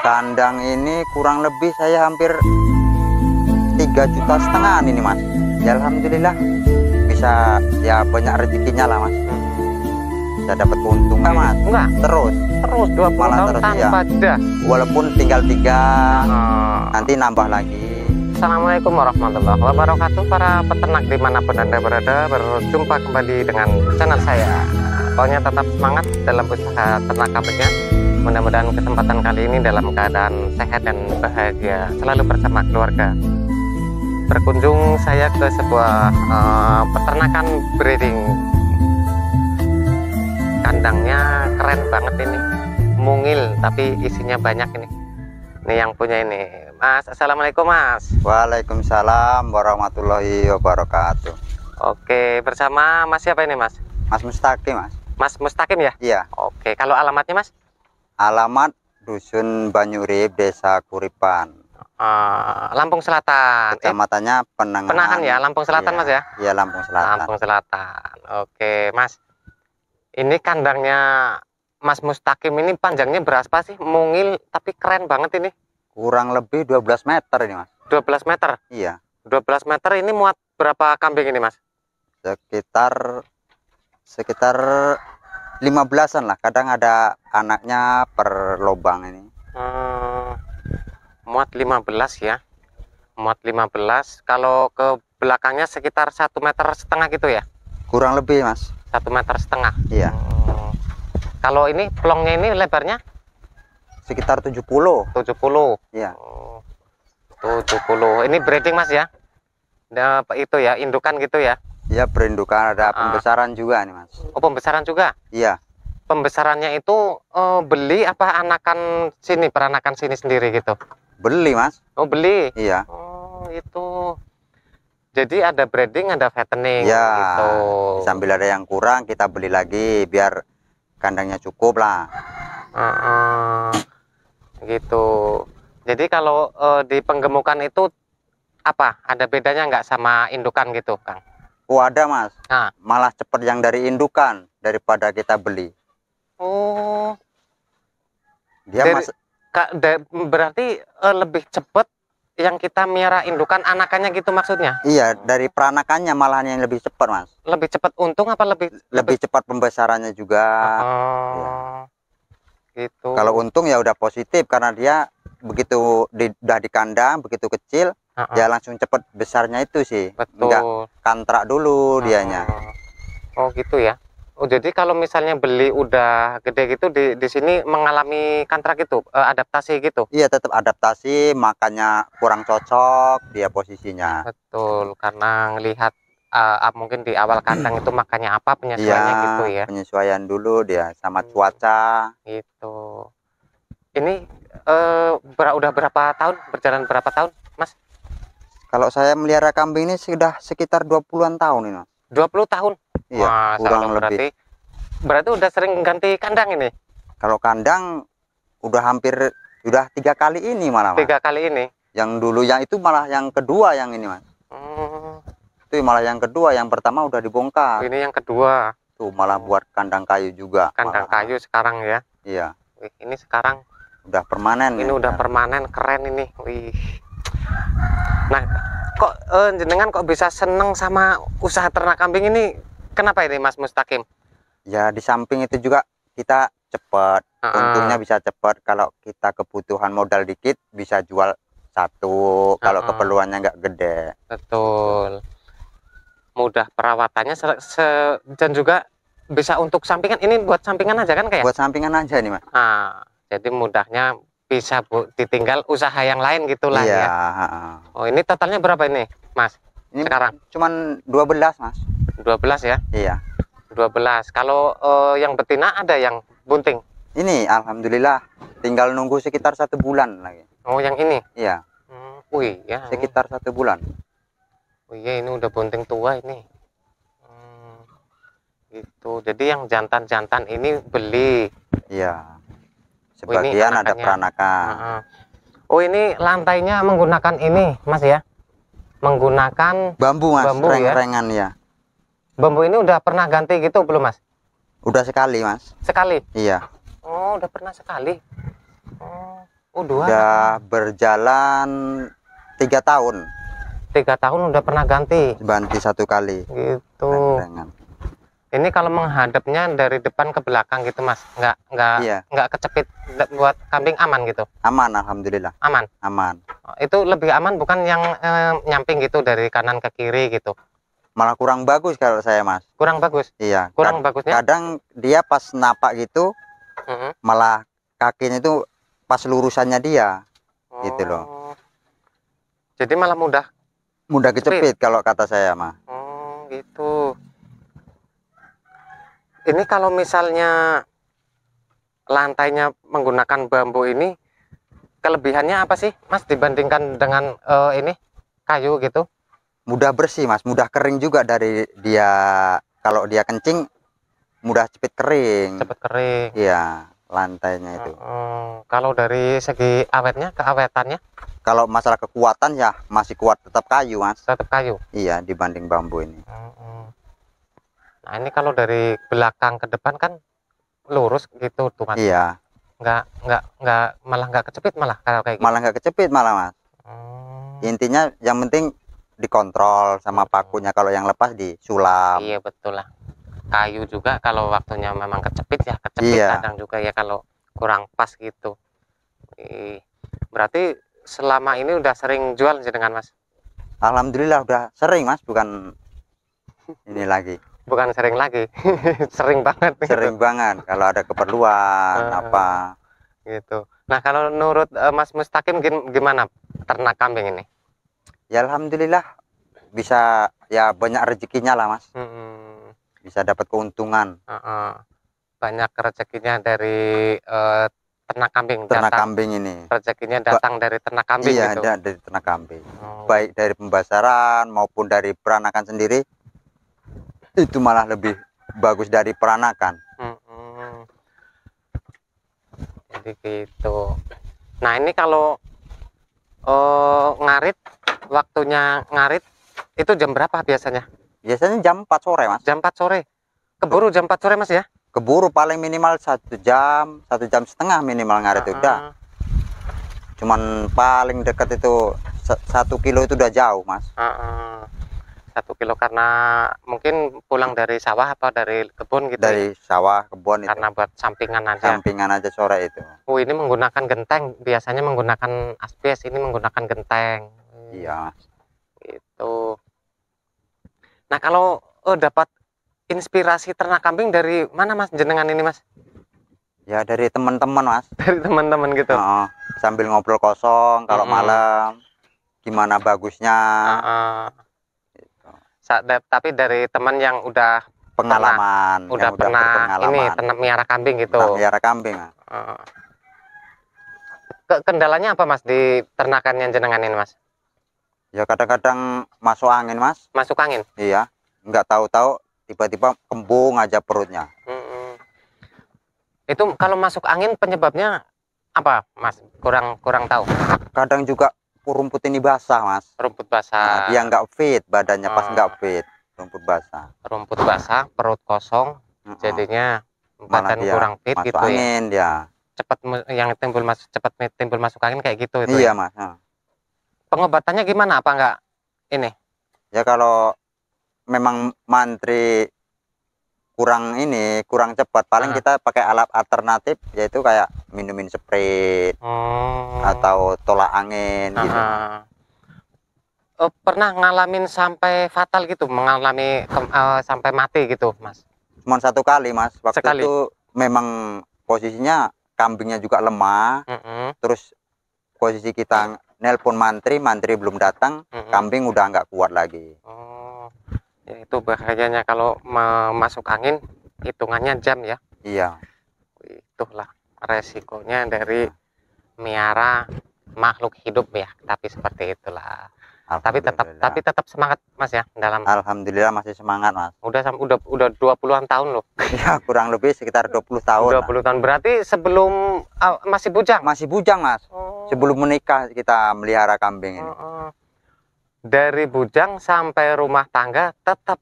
Kandang ini kurang lebih saya hampir 3,5 juta ini mas. Ya alhamdulillah bisa ya banyak rezekinya lah mas. Bisa dapat keuntungan mas. Enggak Terus 20 malah tahun terus, tanpa jeda. walaupun tinggal 3 nanti nambah lagi. Assalamualaikum warahmatullahi wabarakatuh. Para peternak dimanapun Anda berada, berjumpa kembali dengan channel saya. Pokoknya tetap semangat dalam usaha ternak kambingnya. Mudah-mudahan kesempatan kali ini dalam keadaan sehat dan bahagia, selalu bersama keluarga. Berkunjung saya ke sebuah peternakan breeding. Kandangnya keren banget ini, mungil tapi isinya banyak ini. Ini yang punya ini, Mas. Assalamualaikum Mas. Waalaikumsalam warahmatullahi wabarakatuh. Oke, bersama Mas siapa ini Mas? Mas Mustaqim mas. Mas Mustaqim ya? Iya. Oke, kalau alamatnya Mas? Alamat Dusun Banyurip, Desa Kuripan, Lampung Selatan. kecamatannya Penangahan. Penahan ya, Lampung Selatan Iya. Mas ya? Iya, Lampung Selatan. Lampung Selatan. Oke Mas, ini kandangnya Mas Mustaqim ini panjangnya berapa sih? Mungil tapi keren banget ini. Kurang lebih 12 meter ini mas. 12 meter? Iya. 12 meter ini muat berapa kambing ini Mas? Sekitar 15-an lah. Kadang ada anaknya per lubang ini. Muat 15 ya. Muat 15. Kalau ke belakangnya sekitar 1,5 meter gitu ya? Kurang lebih mas. 1,5 meter. Iya. Kalau ini pelongnya ini lebarnya? Sekitar 70. 70. Iya. 70. Ini breeding Mas ya? Itu ya, indukan gitu ya? Iya, perindukan, ada pembesaran juga nih mas. Oh, pembesaran juga? Iya. Pembesarannya itu beli apa anakan sini, peranakan sini sendiri gitu? Beli mas. Oh, beli? Iya. Oh, itu. Jadi ada breeding, ada fattening Iya. gitu. Sambil ada yang kurang kita beli lagi biar kandangnya cukup lah. Gitu. Jadi kalau di penggemukan itu apa? Ada bedanya nggak sama indukan gitu, Kang? Oh ada mas. Nah. Malah cepat yang dari indukan daripada kita beli. Oh. Dia mas. Berarti lebih cepat yang kita miara indukan anakannya gitu maksudnya? Iya, dari peranakannya malah yang lebih cepat mas. Lebih cepat untung apa lebih cepat pembesarannya juga. Ya. Gitu. Kalau untung ya udah positif karena dia begitu udah di kandang begitu kecil ya langsung cepat besarnya itu sih. Betul. Enggak kantrak dulu dianya. Oh gitu ya. Oh jadi kalau misalnya beli udah gede gitu di sini mengalami kantrak gitu, adaptasi gitu. Iya, tetap adaptasi, makannya kurang cocok dia posisinya. Betul, karena ngelihat mungkin di awal kandang itu makannya apa, penyesuaiannya iya, gitu ya. Penyesuaian dulu dia sama cuaca. Gitu. Ini udah berapa tahun, berjalan berapa tahun, Mas? Kalau saya melihara kambing ini sudah sekitar 20-an tahun ini, Mas. 20 tahun? Iya, wah, kurang lebih. Berarti udah sering ganti kandang ini? Kalau kandang udah 3 kali ini malah, Mas. 3 kali ini? Yang dulu yang itu malah yang kedua yang ini, Mas. Itu malah yang kedua, yang pertama udah dibongkar. Ini yang kedua. Tuh malah buat kandang kayu juga. Kandang malah. kayu sekarang ya? Iya. Wih, ini sekarang udah permanen. Ini udah permanen, keren ini. Wih. Nah, kok jenengan kok bisa seneng sama usaha ternak kambing ini? Kenapa ini Mas Mustaqim? Ya di samping itu juga kita cepat, untungnya bisa cepat. Kalau kita kebutuhan modal dikit bisa jual satu, kalau keperluannya nggak gede. Betul. Mudah perawatannya dan juga bisa untuk sampingan. Ini buat sampingan aja kan kayak? Buat sampingan aja nih Mas. Jadi mudahnya bisa ditinggal usaha yang lain gitulah iya, ya. Oh ini totalnya berapa ini Mas? Ini sekarang? Cuman 12 Mas. 12 ya? Iya. 12. Kalau yang betina ada yang bunting? Ini alhamdulillah tinggal nunggu sekitar 1 bulan lagi. Oh yang ini? Iya. Wih ya. Sekitar 1 bulan. Oh iya ini udah bunting tua ini. Gitu. Jadi yang jantan-jantan ini beli. Iya. Sebagian ada peranakan. Oh ini lantainya menggunakan ini Mas ya? Menggunakan bambu Mas, reng-rengan ya. Bambu ini udah pernah ganti gitu belum Mas? Udah sekali Mas. Sekali? Iya. Oh udah pernah sekali. Oh Oh, 2 Udah berjalan 3 tahun. 3 tahun udah pernah ganti. Ganti 1 kali. Gitu. Reng-rengan. Ini kalau menghadapnya dari depan ke belakang gitu, Mas. Iya. Nggak kecepit buat kambing, aman gitu. Aman, alhamdulillah. Aman. Aman. Itu lebih aman bukan yang nyamping gitu dari kanan ke kiri gitu. Malah kurang bagus kalau saya, Mas. Kurang bagus. Iya. Kurang bagusnya. Kadang dia pas napak gitu malah kakinya itu pas lurusannya dia. Gitu loh. Jadi malah mudah Kecepit kalau kata saya, mah. Oh, gitu. Ini kalau misalnya lantainya menggunakan bambu ini, kelebihannya apa sih, Mas, dibandingkan dengan ini kayu gitu? Mudah bersih, Mas. Mudah kering juga dari dia. Kalau dia kencing mudah cepet kering. Cepet kering. Iya, lantainya itu. Kalau dari segi awetnya, keawetannya? Kalau masalah kekuatan ya masih kuat, tetap kayu, Mas. Tetap kayu. Iya, dibanding bambu ini. Nah, ini kalau dari belakang ke depan kan lurus gitu tuh, Mas. Iya. Malah nggak kecepit malah kalau kayak gitu. Malah nggak kecepit malah, Mas. Intinya yang penting dikontrol sama pakunya. Kalau yang lepas disulam. Iya, betul lah. Kayu juga kalau waktunya memang kecepit ya kecepit. Iya. Kadang juga ya kalau kurang pas gitu. Berarti selama ini udah sering jual dengan, Mas? Alhamdulillah udah sering, Mas, bukan ini lagi. Bukan sering lagi. Sering banget Sering gitu. banget kalau ada keperluan apa gitu. Nah, kalau menurut Mas Mustaqim gimana ternak kambing ini? Ya alhamdulillah bisa, ya banyak rezekinya lah, Mas. Bisa dapat keuntungan. Banyak rezekinya dari ternak kambing. Kambing ini rezekinya datang dari ternak kambing. Iya, gitu. dari ternak kambing. Baik dari pembasaran maupun dari peranakan sendiri, itu malah lebih bagus dari peranakan. Jadi gitu. Nah, ini kalau ngarit, waktunya ngarit itu jam berapa biasanya? Biasanya jam 4 sore, Mas. Jam 4 sore. Keburu jam 4 sore, Mas, ya? Keburu paling minimal 1 jam, 1,5 jam minimal ngarit. Udah. Cuman paling dekat itu 1 kilo itu udah jauh, Mas. 1 kilo karena mungkin pulang dari sawah apa dari kebun gitu. Dari sawah, kebun itu. Karena buat sampingan aja. Sampingan aja sore itu. Oh, ini menggunakan genteng. Biasanya menggunakan asbes, ini menggunakan genteng. Iya. Itu. Nah, kalau dapat inspirasi ternak kambing dari mana, Mas, jenengan ini, Mas? Ya dari teman-teman, Mas. Dari teman-teman gitu. Sambil ngobrol kosong kalau malam, gimana bagusnya. Tapi dari teman yang udah pengalaman, udah pernah ini ternak miara kambing gitu. Miara kambing. Kendalanya apa, Mas, di ternakannya jenengan ini, Mas? Ya kadang-kadang masuk angin, Mas. Masuk angin? Iya. Nggak tahu-tahu tiba-tiba kembung aja perutnya. Itu kalau masuk angin penyebabnya apa, Mas? Kurang tahu. Kadang juga rumput ini basah, Mas. Rumput basah. Nah, dia nggak fit badannya, pas nggak fit. Rumput basah. Rumput basah, perut kosong, jadinya badan kurang fit gitu ya. Angin dia. Cepat yang cepat timbul masuk angin kayak gitu itu. Iya, ya? Mas. Pengobatannya gimana? Apa enggak ini? Ya kalau memang mantri kurang cepat, paling kita pakai alat alternatif, yaitu kayak minumin spray atau tolak angin gitu. Pernah ngalamin sampai fatal gitu, mengalami sampai mati gitu, Mas? Cuma 1 kali, Mas. Waktu Sekali. itu memang posisinya kambingnya juga lemah. Terus posisi kita nelpon mantri belum datang, kambing udah nggak kuat lagi. Ya, itu bahayanya kalau masuk angin, hitungannya jam ya. Iya. Itulah resikonya dari miara makhluk hidup ya, tapi seperti itulah. Tapi tetap semangat, Mas, ya, dalam. Alhamdulillah masih semangat, Mas. Udah 20-an tahun loh. Ya kurang lebih sekitar 20 tahun. 20 tahun berarti sebelum masih bujang. Masih bujang, Mas. Sebelum menikah kita melihara kambing ini. Dari bujang sampai rumah tangga tetap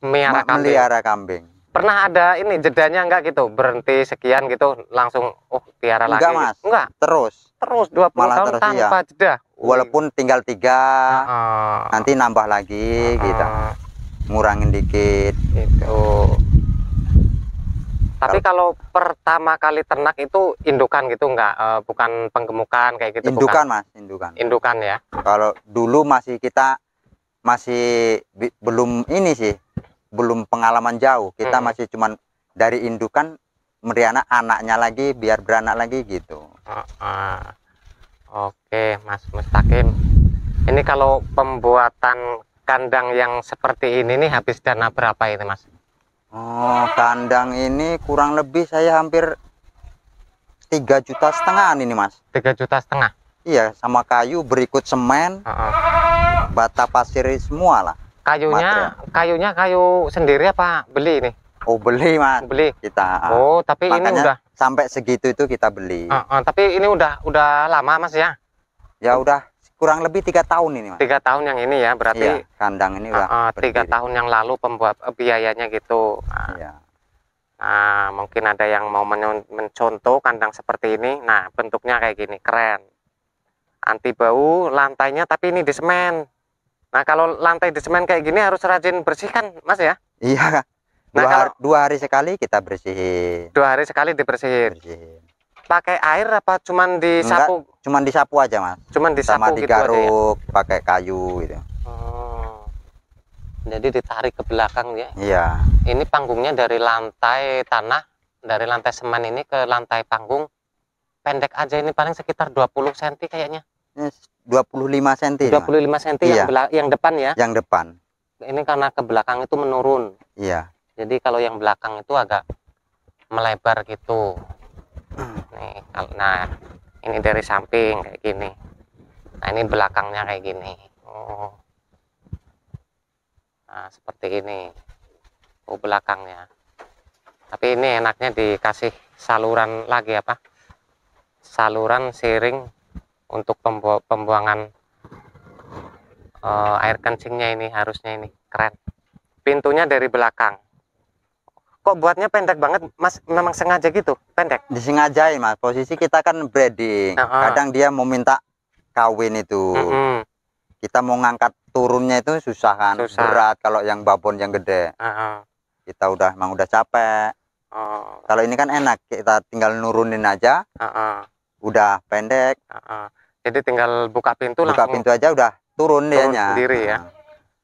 melihara kambing. Pernah ada ini jedanya enggak gitu, berhenti sekian gitu langsung piara lagi? Enggak, Mas. Enggak. terus 20 Malah tahun terus, tanpa jeda. Walaupun tinggal 3, nanti nambah lagi kita ngurangin dikit gitu. Tapi kalau pertama kali ternak itu indukan gitu enggak, bukan penggemukan kayak gitu? Indukan bukan? Mas, indukan. Indukan ya. Kalau dulu kita masih belum ini sih, belum pengalaman jauh, kita masih cuman dari indukan meriana anaknya lagi biar beranak lagi gitu. Oke Mas Mustaqim, ini kalau pembuatan kandang yang seperti ini nih habis dana berapa ini Mas? Oh, kandang ini kurang lebih saya hampir 3,5 juta ini Mas. 3,5 juta? Iya, sama kayu, berikut semen, bata pasir semua lah. Kayunya kayu sendiri apa beli nih? Oh, beli Mas. Beli kita. Oh, tapi makanya ini udah sampai segitu itu kita beli. Tapi ini udah lama Mas ya? Ya udah kurang lebih 3 tahun ini Mas. 3 tahun yang ini ya, berarti iya, kandang ini udah 3 tahun yang lalu pembuat biayanya gitu. Iya. Nah, mungkin ada yang mau mencontoh kandang seperti ini. Nah, bentuknya kayak gini, keren. Anti bau, lantainya tapi ini di semen. Nah, kalau lantai di semen kayak gini harus rajin bersihkan Mas ya? Iya. Dua hari sekali kita bersihin. 2 hari sekali dibersihin. Pakai air apa cuman disapu? Enggak, cuman disapu aja Mas. Cuman disapu sama gitu digaruk aja ya? Pakai kayu gitu. Jadi ditarik ke belakang ya? Iya. Ini panggungnya dari lantai tanah, dari lantai semen ini ke lantai panggung pendek aja, ini paling sekitar 20 cm kayaknya. 25 cm. 25 cm iya. yang depan ya? Yang depan. Ini karena ke belakang itu menurun. Iya. Jadi kalau yang belakang itu agak melebar gitu. Nih, nah ini dari samping kayak gini. Nah ini belakangnya kayak gini. Oh, nah seperti ini. Oh belakangnya. Tapi ini enaknya dikasih saluran lagi apa? Saluran siring untuk pembuangan air kencingnya ini, harusnya ini keren. Pintunya dari belakang. Kok buatnya pendek banget Mas? Memang sengaja gitu pendek? Disengajain Mas, posisi kita kan breeding. Kadang dia mau minta kawin itu. Kita mau ngangkat turunnya itu susah kan, berat kalau yang babon yang gede. Kita emang udah capek. Kalau ini kan enak, kita tinggal nurunin aja. Udah pendek. Jadi tinggal buka pintu pintu aja udah turun dianya sendiri ya.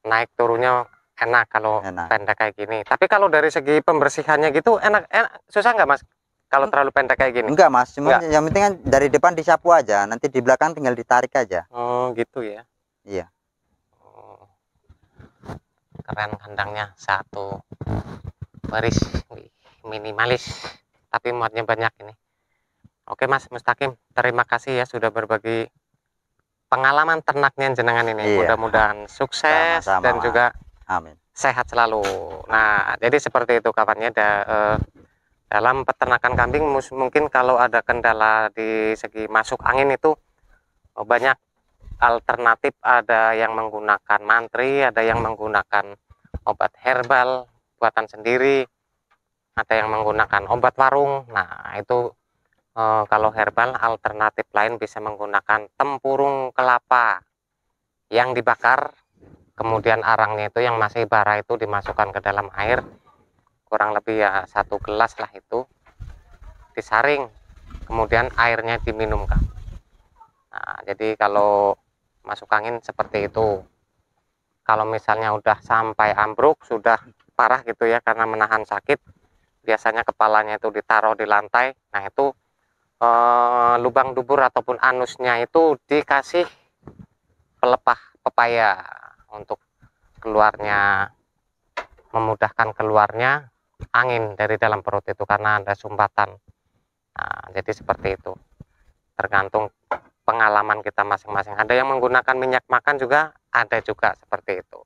Naik turunnya enak kalau pendek kayak gini. Tapi kalau dari segi pembersihannya gitu enak susah nggak Mas kalau terlalu pendek kayak gini? Enggak Mas, cuma yang penting kan dari depan disapu aja, nanti di belakang tinggal ditarik aja. Oh gitu ya. Iya. Keren kandangnya, satu baris minimalis tapi muatnya banyak ini. Oke Mas Mustaqim, terima kasih ya sudah berbagi pengalaman ternaknya jenengan ini. Mudah-mudahan sukses dan juga amin, sehat selalu. Nah, jadi seperti itu kawannya. Dalam peternakan kambing mungkin kalau ada kendala di segi masuk angin itu banyak alternatif. Ada yang menggunakan mantri, ada yang menggunakan obat herbal buatan sendiri, ada yang menggunakan obat warung. Nah, itu kalau herbal alternatif lain bisa menggunakan tempurung kelapa yang dibakar. Kemudian arangnya itu yang masih bara itu dimasukkan ke dalam air, kurang lebih ya 1 gelas lah itu, disaring, kemudian airnya diminumkan. Nah, jadi kalau masuk angin seperti itu. Kalau misalnya udah sampai ambruk, sudah parah gitu ya karena menahan sakit, biasanya kepalanya itu ditaruh di lantai. Nah itu lubang dubur ataupun anusnya itu dikasih pelepah pepaya untuk keluarnya, memudahkan keluarnya angin dari dalam perut itu karena ada sumbatan. Nah, jadi seperti itu, tergantung pengalaman kita masing-masing. Ada yang menggunakan minyak makan juga, ada juga seperti itu.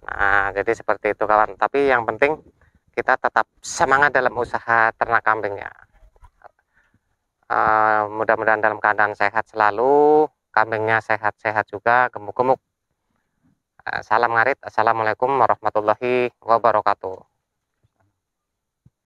Nah, jadi seperti itu kawan. Tapi yang penting kita tetap semangat dalam usaha ternak kambingnya. Mudah-mudahan dalam keadaan sehat selalu, kambingnya sehat-sehat juga, gemuk-gemuk. Salam ngarit. Assalamualaikum warahmatullahi wabarakatuh.